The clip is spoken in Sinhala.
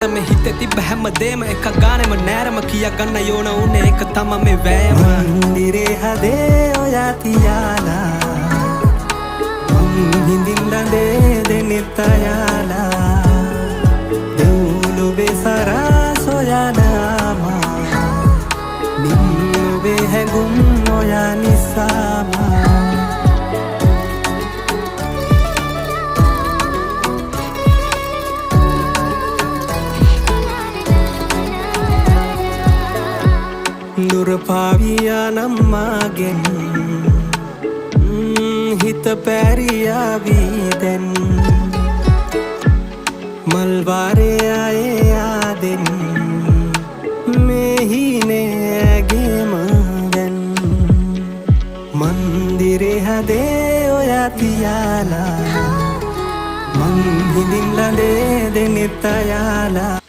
मैं हिते तिब හැමදේම එක ගානෙම නෑරම කියා ගන්න යෝන උනේ එක තම මේ වෑයම මන්දිරේ හදේ ඔයා තියාලා හිඳින්න දෙනෙත් අයාලා දෙවුලුවේ සරා සොයනාමා නිම්නුවේ හැඟුම් ඔයා නිසාමා දුරපාවියා නම්මාගෙන් හිත පැරියාවී දැන් මල්වාරේ ආයේ ආදෙන් මෙහිනෑගේම දැන් මන්දිරේ හදේ ඔයා තියාලා මං හිඳින් ලඳේ දෙනෙත් අයාලා